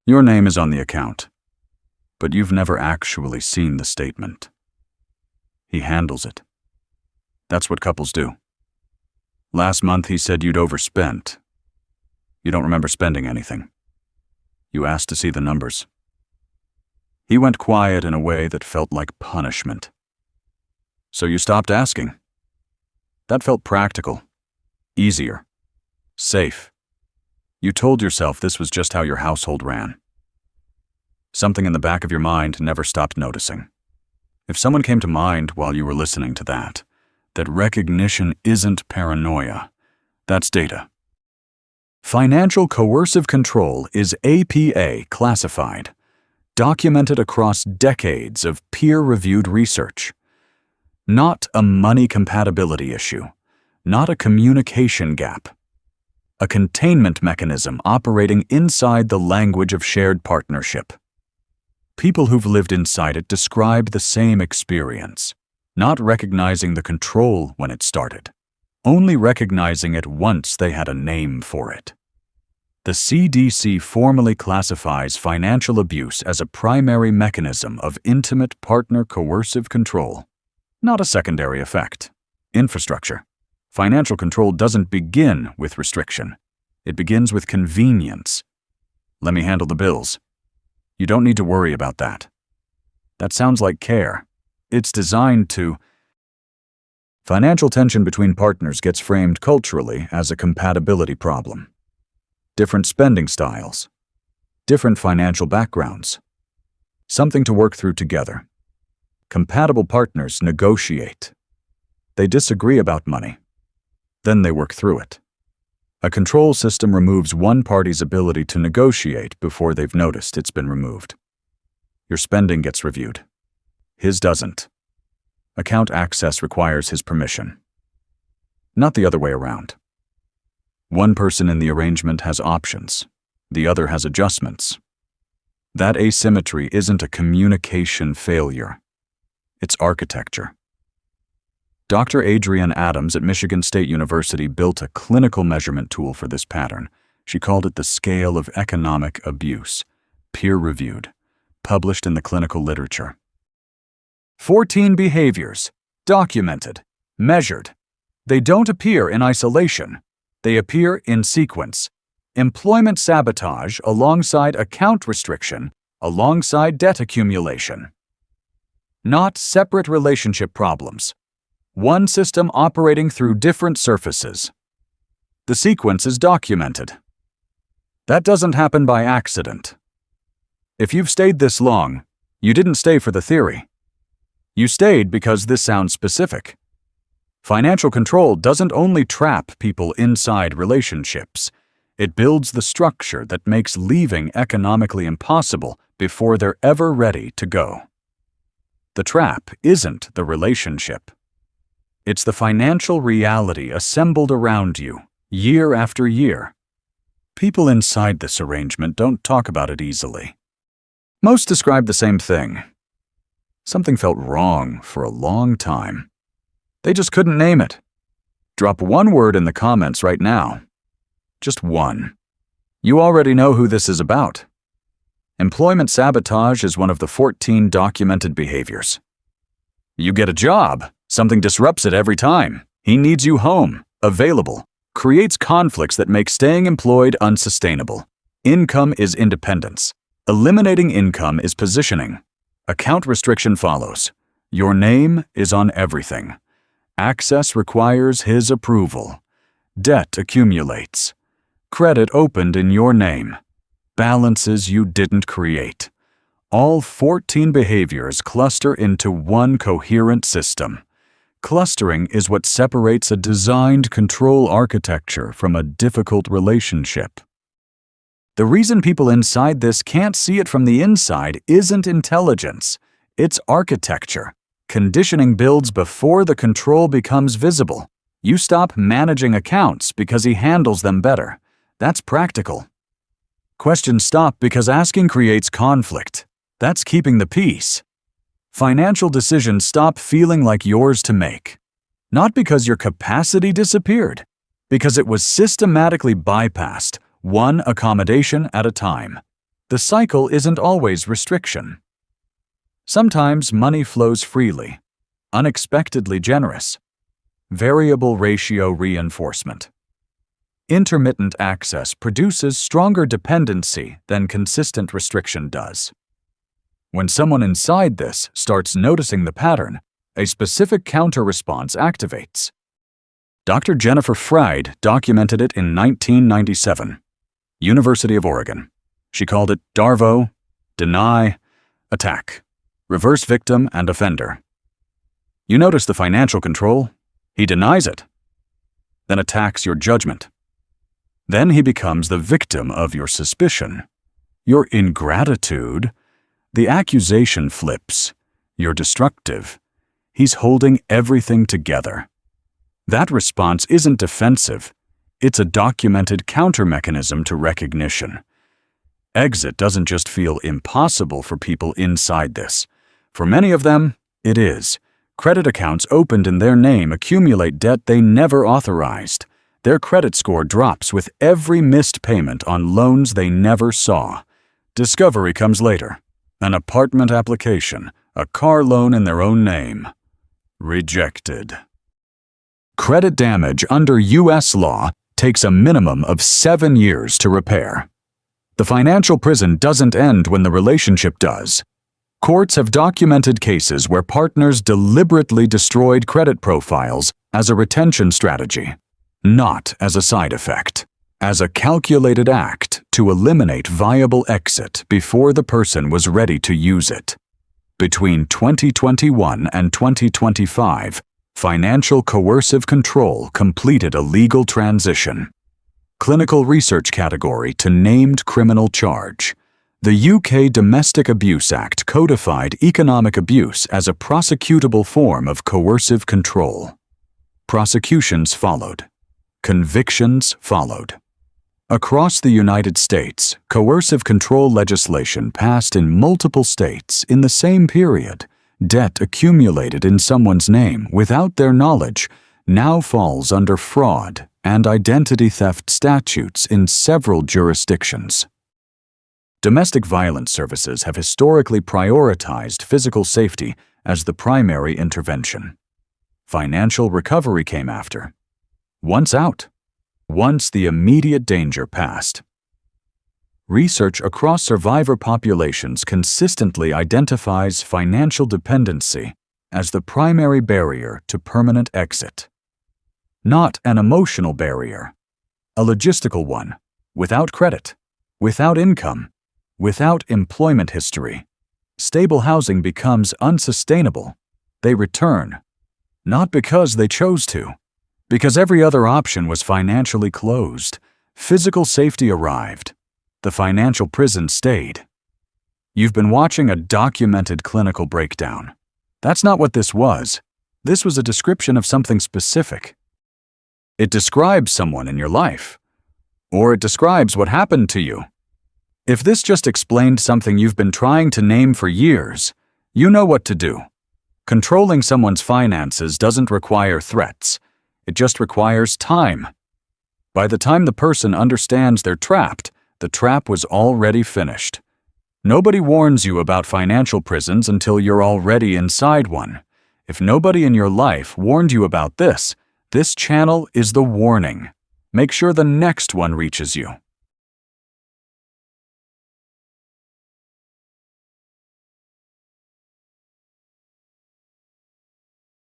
Your name is on the account, but you've never actually seen the statement. He handles it. That's what couples do. Last month he said you'd overspent. You don't remember spending anything. You asked to see the numbers. He went quiet in a way that felt like punishment. So you stopped asking. That felt practical, easier, safe. You told yourself this was just how your household ran. Something in the back of your mind never stopped noticing. If someone came to mind while you were listening to that recognition isn't paranoia, that's data. Financial coercive control is APA classified, documented across decades of peer-reviewed research. Not a money compatibility issue, not a communication gap. A containment mechanism operating inside the language of shared partnership. People who've lived inside it describe the same experience, not recognizing the control when it started, only recognizing it once they had a name for it. The CDC formally classifies financial abuse as a primary mechanism of intimate partner coercive control, not a secondary effect. Infrastructure. Financial control doesn't begin with restriction. It begins with convenience. Let me handle the bills. You don't need to worry about that. That sounds like care. It's designed to... Financial tension between partners gets framed culturally as a compatibility problem. Different spending styles. Different financial backgrounds. Something to work through together. Compatible partners negotiate. They disagree about money. Then they work through it. A control system removes one party's ability to negotiate before they've noticed it's been removed. Your spending gets reviewed. His doesn't. Account access requires his permission. Not the other way around. One person in the arrangement has options. The other has adjustments. That asymmetry isn't a communication failure. It's architecture. Dr. Adrienne Adams at Michigan State University built a clinical measurement tool for this pattern. She called it the Scale of Economic Abuse, peer-reviewed, published in the clinical literature. 14 behaviors, documented, measured. They don't appear in isolation. They appear in sequence. Employment sabotage alongside account restriction, alongside debt accumulation. Not separate relationship problems. One system operating through different surfaces. The sequence is documented. That doesn't happen by accident. If you've stayed this long, you didn't stay for the theory. You stayed because this sounds specific. Financial control doesn't only trap people inside relationships. It builds the structure that makes leaving economically impossible before they're ever ready to go. The trap isn't the relationship. It's the financial reality assembled around you, year after year. People inside this arrangement don't talk about it easily. Most describe the same thing. Something felt wrong for a long time. They just couldn't name it. Drop one word in the comments right now. Just one. You already know who this is about. Employment sabotage is one of the 14 documented behaviors. You get a job. Something disrupts it every time. He needs you home, available, creates conflicts that make staying employed unsustainable. Income is independence. Eliminating income is positioning. Account restriction follows. Your name is on everything. Access requires his approval. Debt accumulates. Credit opened in your name. Balances you didn't create. All 14 behaviors cluster into one coherent system. Clustering is what separates a designed control architecture from a difficult relationship. The reason people inside this can't see it from the inside isn't intelligence. It's architecture. Conditioning builds before the control becomes visible. You stop managing accounts because he handles them better. That's practical. Questions stop because asking creates conflict. That's keeping the peace. Financial decisions stop feeling like yours to make. Not because your capacity disappeared, because it was systematically bypassed, one accommodation at a time. The cycle isn't always restriction. Sometimes money flows freely, unexpectedly generous. Variable ratio reinforcement. Intermittent access produces stronger dependency than consistent restriction does. When someone inside this starts noticing the pattern, a specific counter-response activates. Dr. Jennifer Fried documented it in 1997. University of Oregon. She called it DARVO, deny, attack, reverse victim and offender. You notice the financial control? He denies it, then attacks your judgment. Then he becomes the victim of your suspicion, your ingratitude. The accusation flips. You're destructive. He's holding everything together. That response isn't defensive. It's a documented counter-mechanism to recognition. Exit doesn't just feel impossible for people inside this. For many of them, it is. Credit accounts opened in their name accumulate debt they never authorized. Their credit score drops with every missed payment on loans they never saw. Discovery comes later. An apartment application, a car loan in their own name. Rejected. Credit damage under U.S. law takes a minimum of 7 years to repair. The financial prison doesn't end when the relationship does. Courts have documented cases where partners deliberately destroyed credit profiles as a retention strategy, not as a side effect, as a calculated act to eliminate viable exit before the person was ready to use it. Between 2021 and 2025, financial coercive control completed a legal transition. Clinical research category to named criminal charge. The UK Domestic Abuse Act codified economic abuse as a prosecutable form of coercive control. Prosecutions followed. Convictions followed. Across the United States, coercive control legislation passed in multiple states in the same period. Debt accumulated in someone's name without their knowledge now falls under fraud and identity theft statutes in several jurisdictions. Domestic violence services have historically prioritized physical safety as the primary intervention. Financial recovery came after. Once out. Once the immediate danger passed. Research across survivor populations consistently identifies financial dependency as the primary barrier to permanent exit. Not an emotional barrier, a logistical one, without credit, without income, without employment history. Stable housing becomes unsustainable. They return, not because they chose to, because every other option was financially closed. Physical safety arrived. The financial prison stayed. You've been watching a documented clinical breakdown. That's not what this was. This was a description of something specific. It describes someone in your life, or it describes what happened to you. If this just explained something you've been trying to name for years, you know what to do. Controlling someone's finances doesn't require threats. It just requires time. By the time the person understands they're trapped, the trap was already finished. Nobody warns you about financial prisons until you're already inside one. If nobody in your life warned you about this channel is the warning. Make sure the next one reaches you.